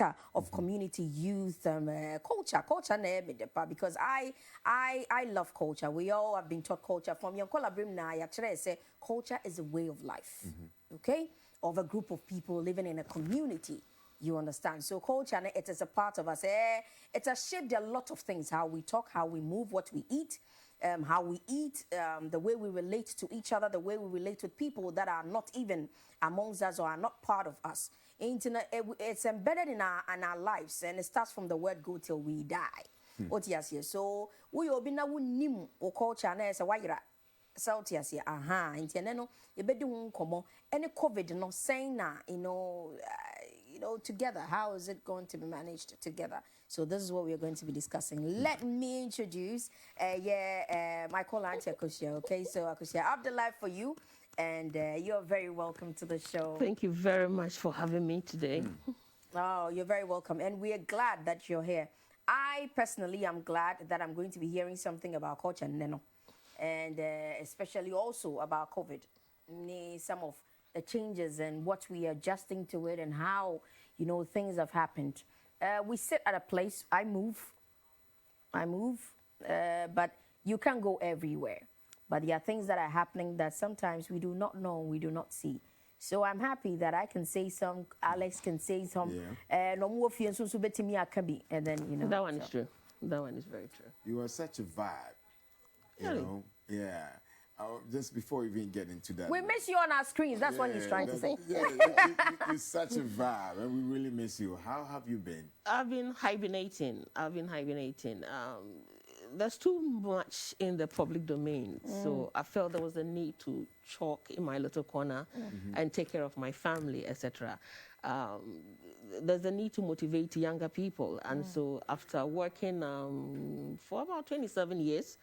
sector of community youth culture because I love culture. We all have been taught culture from young Colabrim na say culture is a way of life, okay, of a group of people living in a community. You understand? So culture, it is a part of us. It has shaped a lot of things: how we talk, how we move, what we eat, the way we relate to each other, the way we relate with people that are not even amongst us or are not part of us. It's embedded in our lives, and it starts from the word go till we die. What yes, yes. So we obina nim o culture na ese wayra. South yes, aha. Intianeno ebedu nkomo. Any COVID no saying na together. How is it going to be managed together? So this is what we are going to be discussing. Let me introduce my co-auntie Akosua. Okay, so Akosua Abdallah for you, and you're very welcome to the show. Thank you very much for having me today. Oh, you're very welcome, and we are glad that you're here. I personally am glad that I'm going to be hearing something about culture, Neno, and especially also about COVID. Some of the changes and what we are adjusting to it and how, things have happened. We sit at a place, I move, but you can't go everywhere. But there are things that are happening that sometimes we do not know, we do not see. So I'm happy that I can say some, Alex can say some, and then, That one is true. That one is very true. You are such a vibe, you know? Yeah. Just before we even get into that. We miss you on our screens. That's what he's trying to say. Yeah, you're such a vibe, and we really miss you. How have you been? I've been hibernating. There's too much in the public domain, so I felt there was a need to chalk in my little corner and take care of my family, etc. There's a need to motivate younger people, and so after working for about 27 years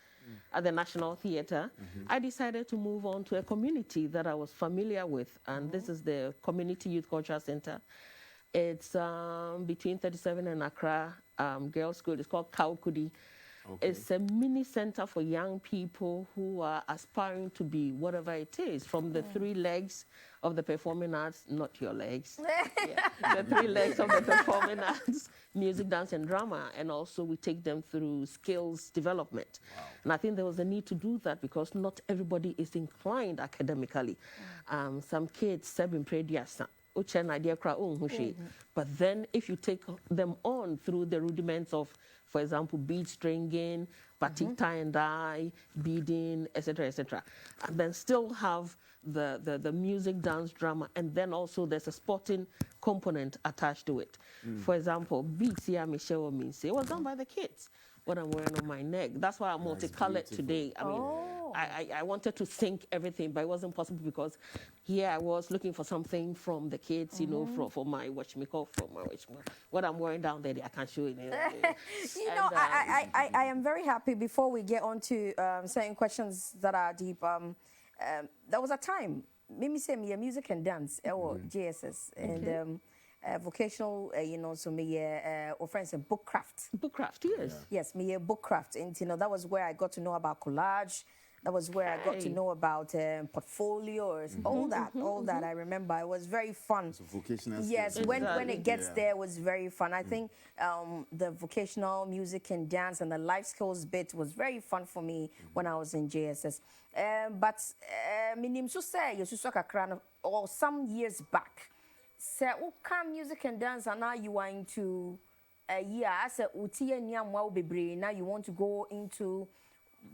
at the National Theatre, I decided to move on to a community that I was familiar with, and this is the Community Youth Culture Center. It's between 37 and Accra Girls' School. It's called Kaukudi. Okay. It's a mini center for young people who are aspiring to be whatever it is, from the three legs of the performing arts, not your legs, the three legs of the performing arts, music, dance, and drama. And also we take them through skills development. Wow. And I think there was a need to do that because not everybody is inclined academically. Some kids have been but then if you take them on through the rudiments of, for example, bead stringing, batik tie and dye, beading, etc., etc., and then still have the music, dance, drama, and then also there's a sporting component attached to it. For example, beads here, Michelle means it was done by the kids. What I'm wearing on my neck. That's why I'm multicolored today. I mean, I wanted to sync everything, but it wasn't possible because here I was looking for something from the kids, for my what I'm wearing down there, I can't show it. I am very happy. Before we get on to certain questions that are deep, there was a time, Mimi said me music and dance, or JSS, and vocational, so me, friends in bookcraft. Bookcraft, yes. Yes, me bookcraft, and that was where I got to know about collage. That was where I got to know about portfolios, all that. I remember it was very fun. So vocational. Yes, when it gets there, it was very fun. I think the vocational music and dance and the life skills bit was very fun for me when I was in JSS. But minim so say you or some years back. Say, come music and dance, and now you are into a year. I said, now you want to go into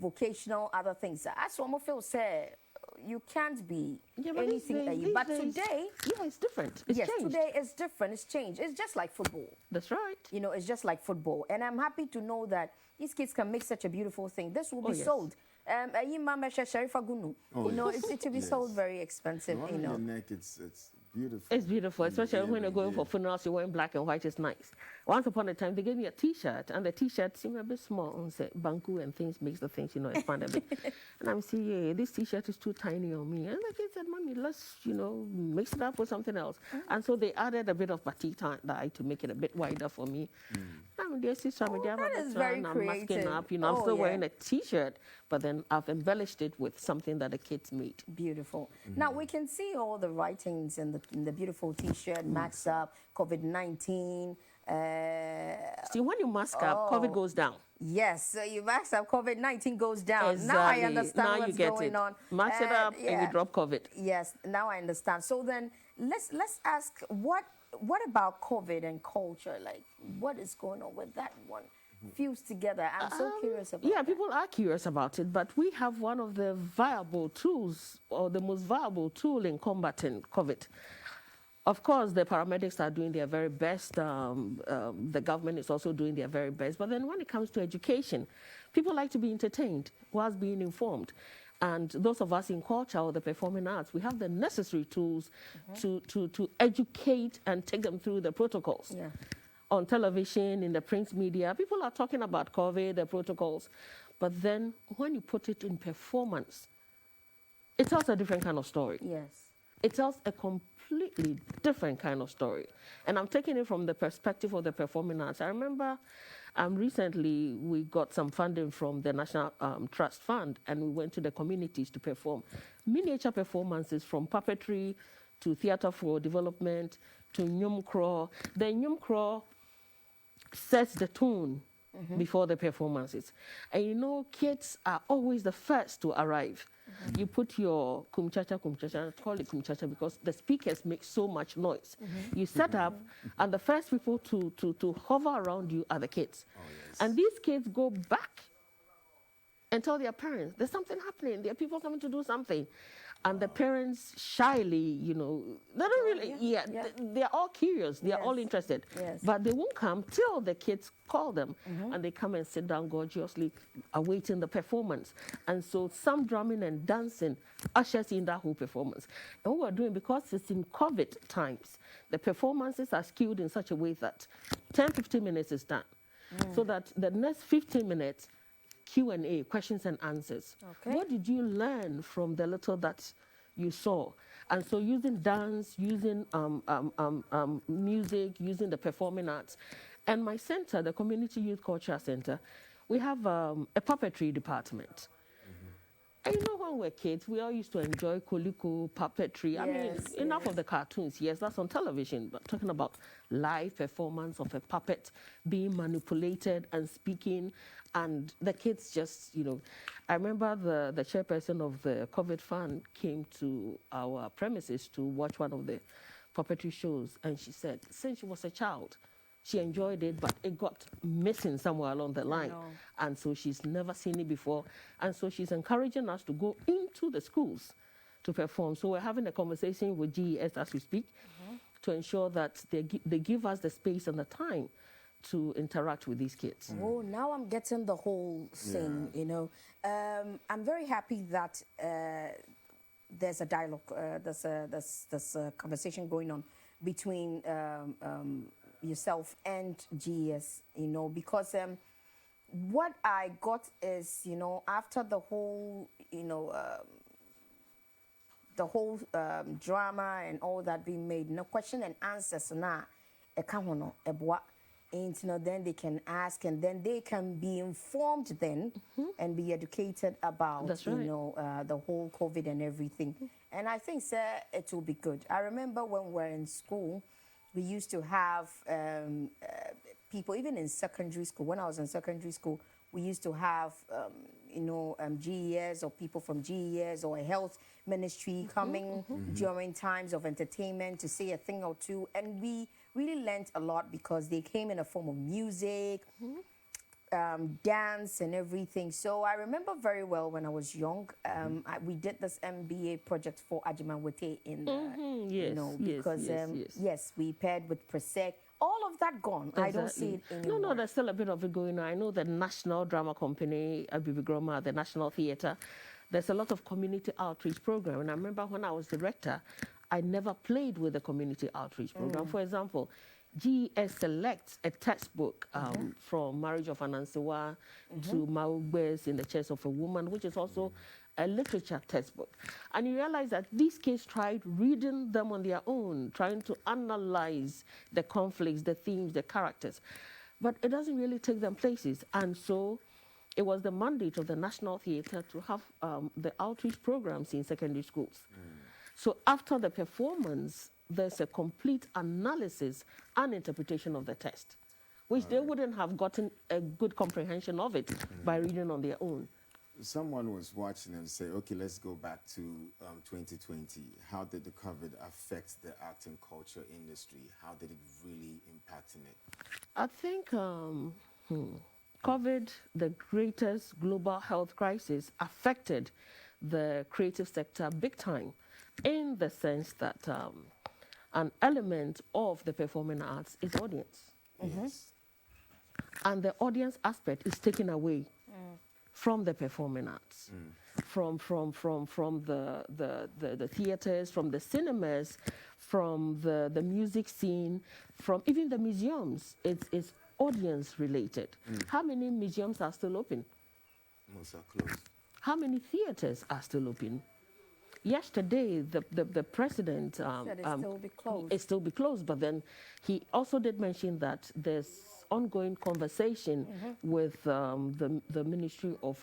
vocational other things. That's what I feel. Say, you can't be anything. But today, it's different. It's changed. Today is different. It's changed. It's just like football. That's right. It's just like football, and I'm happy to know that these kids can make such a beautiful thing. This will be sold. It will be sold very expensive. Your neck, it's beautiful. It's beautiful, especially when you're going for funerals, you're wearing black and white, it's nice. Once upon a time, they gave me a T-shirt, and the T-shirt seemed a bit small. And said, Banku and things makes the things, expand a bit. And I'm saying, this T-shirt is too tiny on me. And the kid said, Mommy, let's, mix it up with something else. And so they added a bit of batik dye to make it a bit wider for me. That is very creative. I'm masking up, I'm still wearing a T-shirt, but then I've embellished it with something that the kids made. Beautiful. Now, we can see all the writings in the beautiful T-shirt, Max Up, COVID-19, See, when you mask up, COVID goes down. Yes, so you mask up, COVID-19 goes down. Exactly. Now I understand now what's you get going it. on. Mask it up and you drop COVID. Yes, now I understand. So then let's ask what about COVID and culture? Like what is going on with that one? Fused together. I'm so curious about that. People are curious about it, but we have one of the viable tools, or the most viable tool in combating COVID. Of course, the paramedics are doing their very best. The government is also doing their very best. But then when it comes to education, people like to be entertained whilst being informed. And those of us in culture or the performing arts, we have the necessary tools to educate and take them through the protocols. Yeah. On television, in the print media, people are talking about COVID, the protocols. But then when you put it in performance, it tells a different kind of story. Yes. It tells a completely different kind of story. And I'm taking it from the perspective of the performing arts. I remember recently we got some funding from the National Trust Fund, and we went to the communities to perform miniature performances, from puppetry to theater for development to Nyumkro. The Nyumkro sets the tone before the performances. And you know, kids are always the first to arrive. You put your kumchacha, call it kumchacha because the speakers make so much noise. You set up, and the first people to hover around you are the kids. Oh, yes. And these kids go back and tell their parents, there's something happening, there are people coming to do something. And the parents shyly, you know, they don't really, they're all curious, they're all interested. Yes. But they won't come till the kids call them, and they come and sit down gorgeously, awaiting the performance. And so some drumming and dancing ushers in that whole performance. And what we're doing, because it's in COVID times, the performances are skewed in such a way that 10, 15 minutes is done. So that the next 15 minutes, Q&A, questions and answers. Okay. What did you learn from the little that you saw? And so using dance, using music, using the performing arts. And my center, the Community Youth Culture Center, we have a puppetry department. And you know, when we're kids, we all used to enjoy Koliko, puppetry. I mean, enough of the cartoons. Yes, that's on television. But talking about live performance of a puppet being manipulated and speaking. And the kids just, you know, I remember the chairperson of the COVID Fund came to our premises to watch one of the puppetry shows. And she said, since she was a child, she enjoyed it, but it got missing somewhere along the line. And so she's never seen it before. And so she's encouraging us to go into the schools to perform. So we're having a conversation with GES as we speak to ensure that they give us the space and the time to interact with these kids. Oh, now I'm getting the whole thing, you know. I'm very happy that there's a dialogue, there's a conversation going on between yourself and GES, you know, because what I got is, you know, after the whole, you know, drama and all that being made, no question and answers now, and you know, then they can ask, and then they can be informed then and be educated about you know the whole COVID and everything. And I think, sir, it will be good. I remember when we were in school, we used to have people, even in secondary school. When I was in secondary school, we used to have you know, GES or people from GES or a health ministry coming during times of entertainment to say a thing or two, and we really learned a lot because they came in a form of music, dance and everything. So I remember very well when I was young, we did this MBA project for Ajimawete in, you know, because yes, we paired with Prosec. All of that gone. Exactly. I don't see it anymore. No, there's still a bit of it going on. I know the National Drama Company, Babiee Groma, the National Theatre, there's a lot of community outreach program. And I remember when I was director, I never played with the community outreach program. For example, GES selects a textbook from Marriage of Anansiwa to Maugbe's In the Chest of a Woman, which is also a literature textbook. And you realize that these kids tried reading them on their own, trying to analyze the conflicts, the themes, the characters. But it doesn't really take them places. And so it was the mandate of the National Theatre to have the outreach programs in secondary schools. So after the performance, there's a complete analysis and interpretation of the text, which they wouldn't have gotten a good comprehension of it by reading on their own. Someone was watching and say, okay, let's go back to 2020. How did the COVID affect the art and culture industry? How did it really impact in it? I think COVID, the greatest global health crisis, affected the creative sector big time, in the sense that an element of the performing arts is audience. Yes. And the audience aspect is taken away from the performing arts, from the theaters, from the cinemas, from the music scene, from even the museums. It's audience related. How many museums are still open? Most are closed. How many theaters are still open? Yesterday, the president Said it still be closed. It still be closed, but then he also did mention that there's ongoing conversation with the Ministry of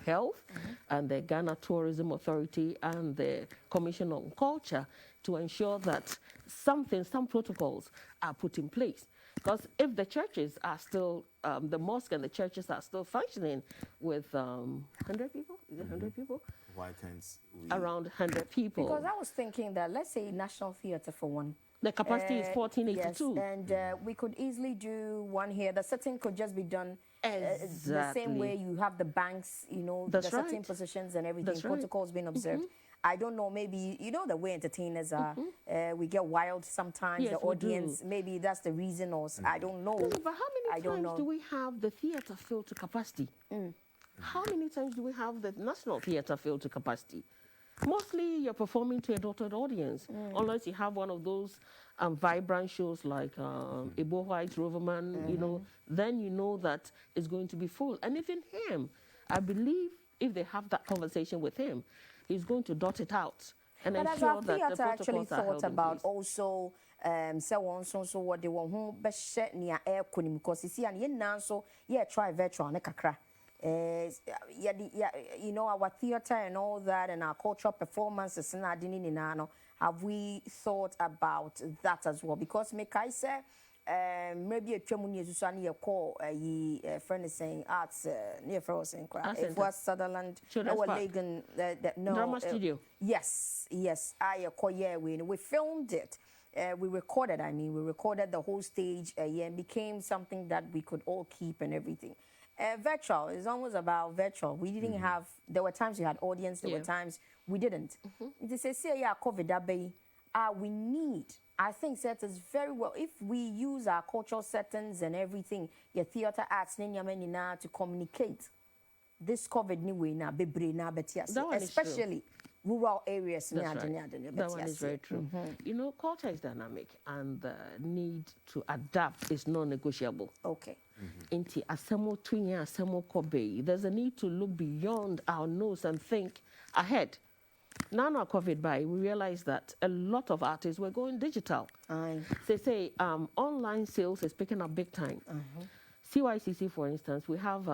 Health and the Ghana Tourism Authority and the Commission on Culture to ensure that some protocols are put in place. Because if the churches are still, the mosque and the churches are still functioning with 100 people, is it 100 people? Why can't we? Around 100 people. Because I was thinking that, let's say National Theatre for one. The capacity is 1482. Yes, and we could easily do one here. The setting could just be done the same way you have the banks, you know, That's the right. setting positions and everything, That's right. protocols being observed. I don't know, maybe, you know, the way entertainers are, we get wild sometimes, Yes, the we audience, do. maybe that's the reason, or I don't know. But how I many don't times know. do we have the theatre filled to capacity? How many times do we have the National Theatre filled to capacity? Mostly you're performing to a dotted audience, unless you have one of those vibrant shows like Ebo White, Roverman, you know, then you know that it's going to be full. And even him, I believe if they have that conversation with him, he's going to dot it out and But as ensure our that the theatre actually protocols are held thought in about place. also say one so what they want who be share near air kunim because you see and yen now so yeah try virtual ne kakra you know our theatre and all that and our cultural performances and no have we thought about that as well because make I say maybe a twemuni is so near call friend is saying arts near for us in it was Sutherland Children's no Park. Legan no Drama studio. Yes, I we filmed it. We recorded the whole stage and became something that we could all keep and everything. Virtual is almost about virtual. We didn't have, there were times we had audience, there were times we didn't. It is say, yeah, COVID, we need, I think that is very well, if we use our cultural settings and everything, your theatre arts, to communicate this COVID ni way na bebre na betias, especially rural areas. That's right. That one is very true. You know, culture is dynamic and the need to adapt is non-negotiable. Okay. Inti asemo tunya asemo kobe. There's a need to look beyond our nose and think ahead. Now, COVID by, we realized that a lot of artists were going digital. Aye. They say online sales is picking up big time. CYCC, for instance, we have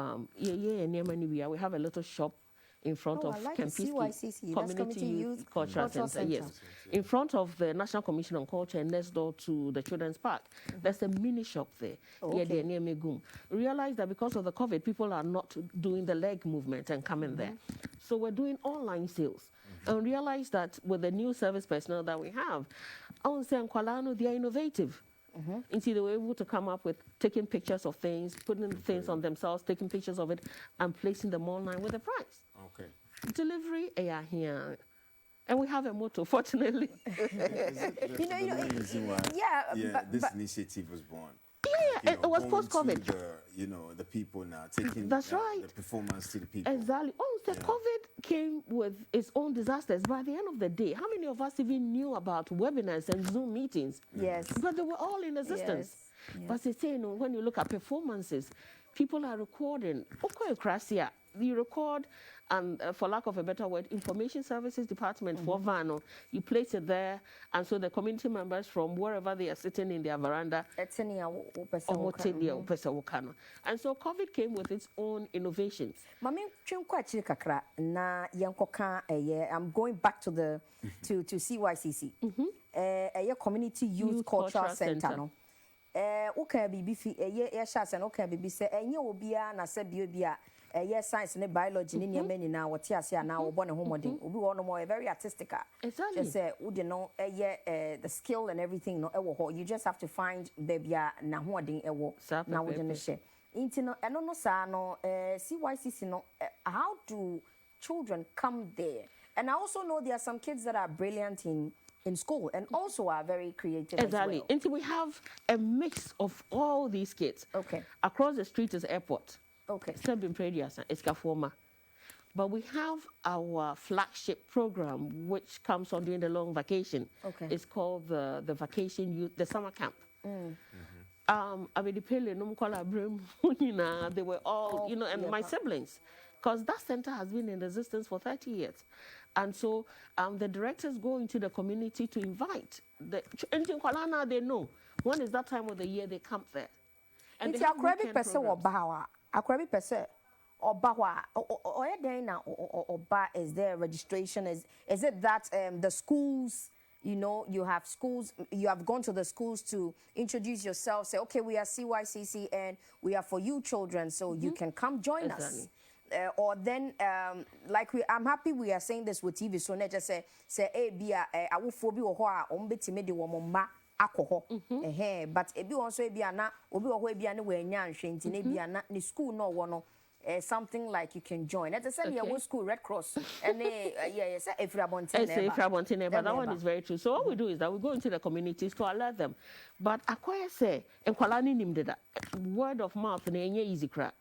we have a little shop in front of like Kempinski CYCC. That's Community Youth Cultural Center. Yes, in front of the National Commission on Culture and next door to the Children's Park. There's a mini shop there. Okay. Near Megum. Realize that because of the COVID, people are not doing the leg movement and coming there. So we're doing online sales. And realize that with the new service personnel that we have, I want to say they are innovative. They were able to come up with taking pictures of things, putting things on themselves, taking pictures of it, and placing them online with a price. Okay. Delivery, here. And we have a motto, fortunately. This initiative was born. Yeah, it was post-COVID. The people now taking That's right. the performance to the people. Exactly. COVID came with its own disasters. But at the end of the day, how many of us even knew about webinars and Zoom meetings? Yes. Because they were all in existence. Yes. But they say, when you look at performances, people are recording. Okay, Crassie, you record, and for lack of a better word, information services department for Vano. You place it there, and so the community members from wherever they are sitting in their veranda, and so COVID came with its own innovations. I'm going back to the to CYCC. A community youth cultural center. No. Okay, Babiee, okay, Babiee say, obia na se biobia, science and biology, ni many now, what ya say now, born a homoding, we want more very artistic. Exactly. Just say, would you know, the skill and everything, no, you just have to find baby na homoding, now wouldn't share. Intino, I don't know, sir, no, CYCC, no, how do children come there? And I also know there are some kids that are brilliant in school and also are very creative exactly. as well. Until we have a mix of all these kids. Okay. Across the street is airport. Okay. It's Kafoma. But we have our flagship program which comes on during the long vacation. Okay. It's called the vacation youth, the summer camp. I mean, they were all, you know, and my siblings, because that center has been in existence for 30 years. And so the directors go into the community to invite the Kwalana. They know when is that time of the year they camp there. And they have weekend programs. Is there registration? Is it that the schools, you know, you have schools, you have gone to the schools to introduce yourself, say, okay, we are CYCC and we are for you children, so you can come join us. Or then, like I'm happy we are saying this with TV, so not just say, hey, be a phobia or timid woman alcohol. But if you also be an obi anywhere in school no one. Something like you can join. At the same time, school Red Cross and if you but that one is very true. So what we do is that we go into the communities to alert them. But acquire say and Kwalani nimdeda word of mouth and easy crack.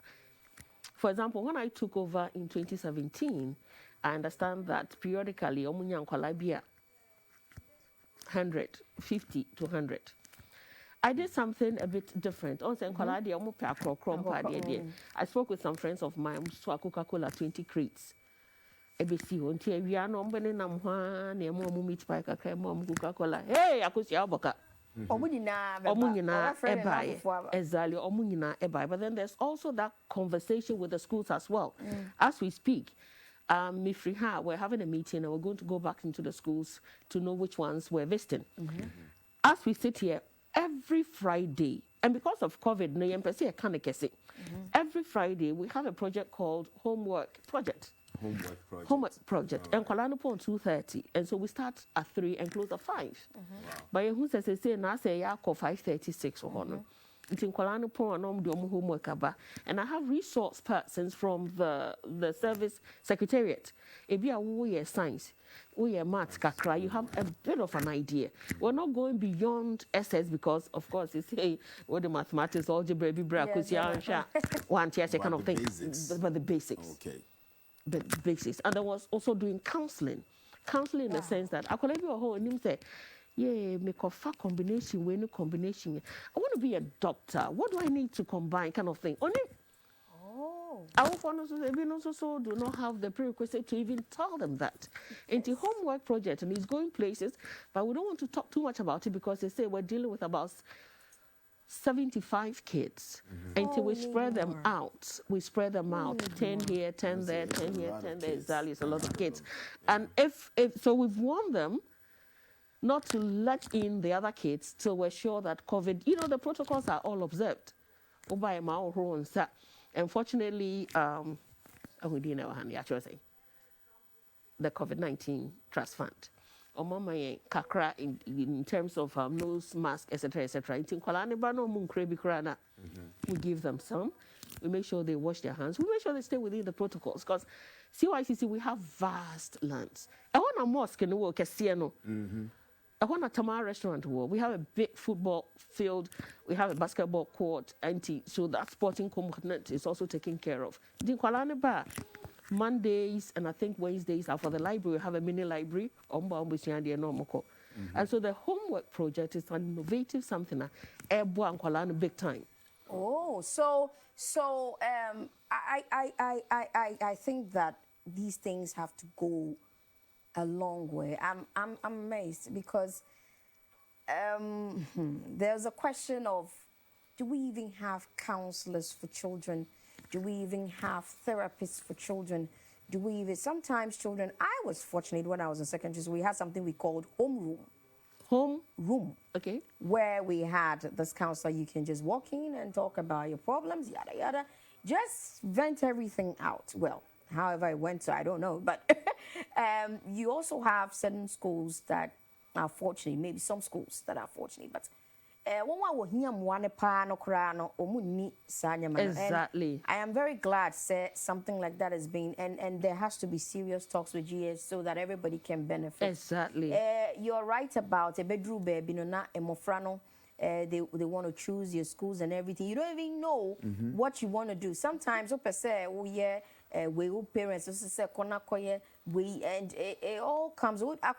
For example, when I took over in 2017, I understand that periodically omunya and Kwalabia 150 to 100. I did something a bit different. I spoke with some friends of mine, so Coca-Cola 20 crates. Hey, Akosua Abdallah. But then there's also that conversation with the schools as well. As we speak, we're having a meeting and we're going to go back into the schools to know which ones we're visiting. As we sit here, every Friday, and because of COVID, every Friday we have a project called Homework Project. Homework project. And Kwalano on 2:30, and so we start at 3 and close at 5. But who says say now say ya 5:36 or no. It's in Kwalano homework aba, and I have resource persons from the service secretariat. If you are science, we are maths kakra, you have a bit of an idea. We're not going beyond SS because of course it's what the mathematics, algebra, one kind of thing. But the basics. Okay. The basics. And I was also doing counseling in the sense that I could have a whole and say, yeah, make a far combination, when combination. I want to be a doctor. What do I need to combine, kind of thing? Only our foreigners also do not have the prerequisite to even tell them that. It's a homework project and it's going places, but we don't want to talk too much about it because they say we're dealing with about 75 kids. Until we spread them out. We spread them out. 10 here, 10 there, 10 here, 10 there. Exactly, it's a lot of kids. And if so we've warned them not to let in the other kids till we're sure that COVID, you know, the protocols are all observed. Unfortunately, the COVID-19 Trust Fund. Kakra in terms of nose mask, etc., we give them some. We make sure they wash their hands. We make sure they stay within the protocols because CYCC we have vast lands. I want a mosque in the world, Casiano. I want a Tamar restaurant. We have a big football field. We have a basketball court. So that sporting component is also taken care of. Mondays and I think Wednesdays are for the library. We have a mini library. And so the homework project is an innovative something. Big time. Oh, I think that these things have to go a long way. I'm amazed because there's a question of, do we even have counselors for children? Do we even have therapists for children? Do we even, sometimes children, I was fortunate when I was in secondary school, we had something we called homeroom. Home Room. Okay. Where we had this counselor, you can just walk in and talk about your problems, yada, yada. Just vent everything out. Well, however it went, so I don't know. But you also have certain schools that are fortunate, maybe some schools that are fortunate, but Exactly. and I am very glad something like that has been, and there has to be serious talks with GS so that everybody can benefit. Exactly. You're right about a bedroom baby, no, not a mofrano. They want to choose your schools and everything. You don't even know what you want to do. Sometimes, we parents, and it all comes with a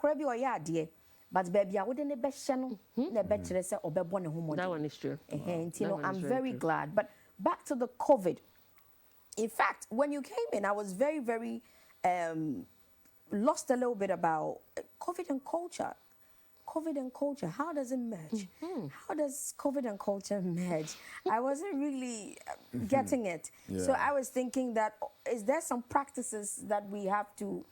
idea. But baby, I wouldn't be channel. That one is true. And you know, I'm very very true. glad. But back to the COVID. In fact, when you came in, I was very, very lost a little bit about COVID and culture. COVID and culture, how does it merge? How does COVID and culture merge? I wasn't really getting it. Yeah. So I was thinking that, is there some practices that we have to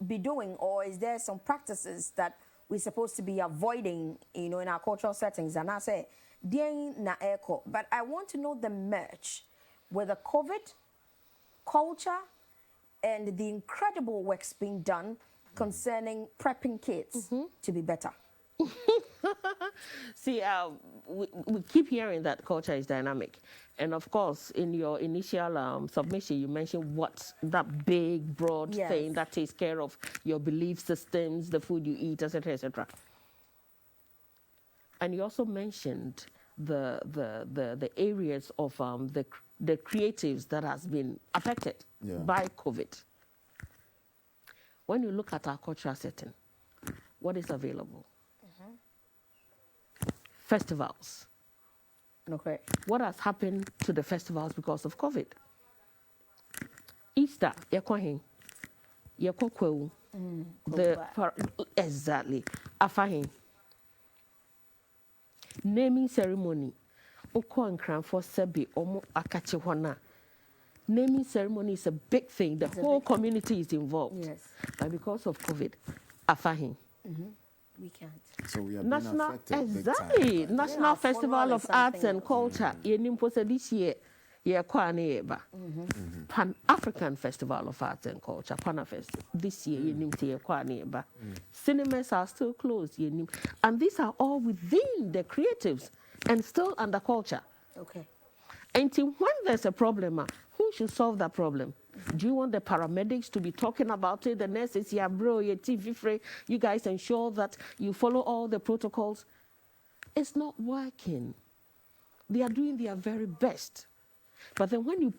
be doing, or is there some practices that we're supposed to be avoiding, you know, in our cultural settings? And I say, na echo. But I want to know the merge with the COVID, culture, and the incredible works being done concerning prepping kids to be better. See, we keep hearing that culture is dynamic. And of course, in your initial submission, you mentioned what's that big, broad thing that takes care of your belief systems, the food you eat, etc., etc. And you also mentioned the areas of the creatives that has been affected by COVID. When you look at our cultural setting, what is available? Festivals. Okay. What has happened to the festivals because of COVID? Easter, yekwahin, yekokwewu. Exactly. Afahin. Naming ceremony. Oko nkranfo sebi omo akache hona. Naming ceremony is a big thing. The whole community is involved. Yes. But because of COVID, afahin. We can't. So we are National, being affected exactly. big time. National Festival of Arts and Culture. This year, Pan-African Festival of Arts and Culture, Panafest. This year, cinemas are still closed. And these are all within the creatives and still under culture. Okay. Until when there's a problem, who should solve that problem? Do you want the paramedics to be talking about it? The nurses, yeah, bro, your TV free. You guys ensure that you follow all the protocols. It's not working. They are doing their very best. But then when you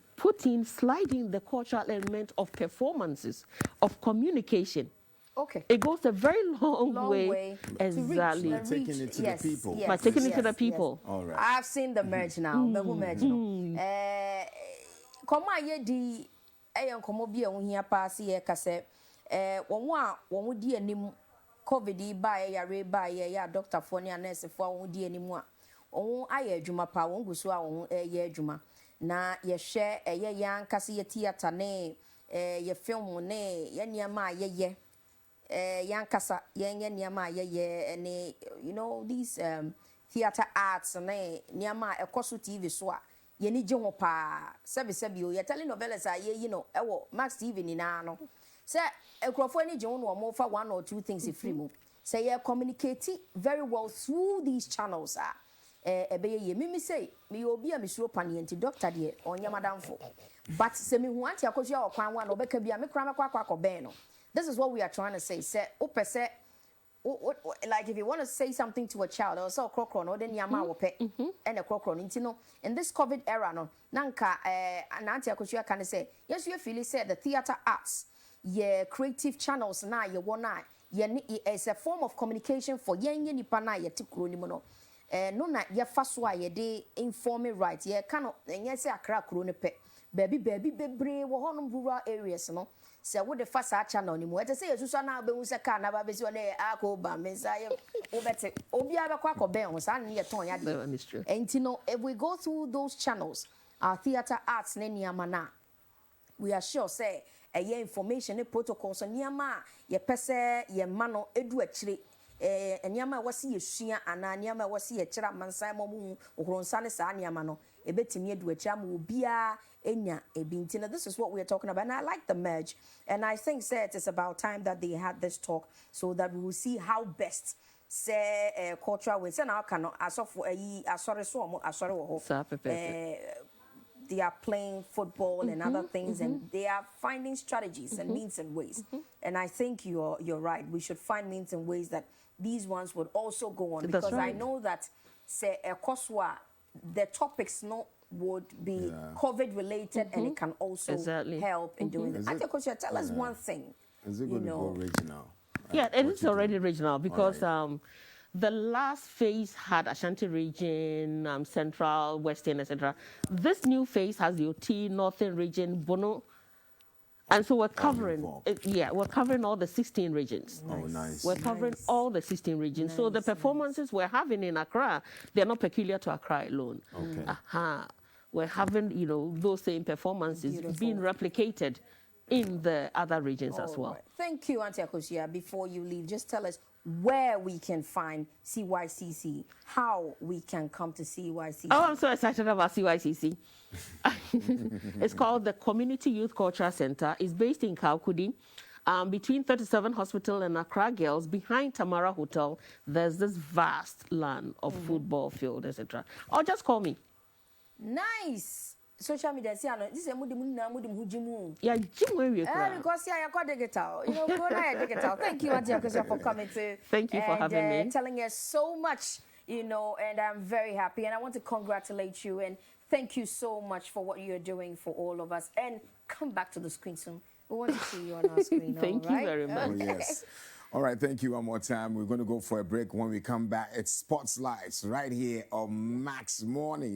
slide in the cultural element of performances, of communication, okay, it goes a very long way. Exactly. By taking it to the people. By taking it to the people. All right. I've seen the merge now. The who merge now. Come on, ye di. Komo bi ehun hia pass ye kase won di anim COVID ba ye yare ba ye ya doctor for ne nurse for won di anim a won aye adwuma pa won guso a won ye adwuma na ye hwe ye yan kase ye theater ne ye film ne ye niama ye yan kasa ye niama ye ne, you know, these theater arts ne niama ekoso TV so a yeni jenwo pa sebi o ye telenovelas a ye, you know, ewo Max TV ni na no se ekrofo ni jenwo no mo fa one or two things free mo say ye communicate very well through these channels ebeye ye mimi say me obi a misuro panenti doctor de onya madamfo but se me hu anti Akosua okwan wa no beka bia me kra makwa akọ no. This is what we are trying to say. Say opese like if you want to say something to a child or so crocro no then yama wo pe and a crocro no in this COVID era no nanka Auntie Akosua can say yes you feel said the theater arts ye creative channels na ye wona ye is a form of communication for yen nipa na ye tikro ni mo no no na ye fa so a ye de informing right ye ka no enye se akra kro ne pe baby bebre wo honom rural areas no se wo de fa sa channel ni mu ete se yesusu na be hu se ka na ba be si o na akoba mensa ye wo bete obi abekwa akoben ho sa ne ye ton ya de enti no if we go through those channels our theater arts ne niama na we are sure say ye information ne protocols niama ye pese ye mano edu akire niama wasi yesua ana niama wasi ye kira mansan momu ohronsa ne sa niama no ebetimi edu akira ma obia enya ebinti. Now this is what we are talking about, and I like the merge, and I think it is about time that they had this talk so that we will see how best say cultural ways. And now can they are playing football and other things, and they are finding strategies and means and ways. And I think you're right. We should find means and ways that these ones would also go on, because I know that say Akosua, the topics would be COVID related, and it can also help in doing it. Akosua, tell us one thing. Is it going to go regional? Yeah, it is already regional, because the last phase had Ashanti region, Central, Western, etc. This new phase has the OT, Northern region, Bono. And so we're covering, we're covering all the 16 regions. Oh, nice. We're covering all the 16 regions. So the performances we're having in Accra, they're not peculiar to Accra alone. Okay. We're having, those same performances being replicated in the other regions as well. Right. Thank you, Auntie Akosua. Before you leave, just tell us where we can find CYCC, how we can come to CYCC. Oh, I'm so excited about CYCC. It's called the Community Youth Cultural Center. It's based in Kaukudi, between 37 Hospital and Accra Girls. Behind Tamara Hotel, there's this vast land of football field, etc. Or just call me. Nice. Social media, this is a mudim. Yeah, because I got digital. Digital. Thank you, Auntie Akosua, for coming to. Thank you for having me. Telling us so much, and I'm very happy. And I want to congratulate you and thank you so much for what you're doing for all of us. And come back to the screen soon. We want to see you on our screen. Thank you very much. Oh, yes. All right, thank you one more time. We're going to go for a break. When we come back, it's Sports Lights right here on Max Morning.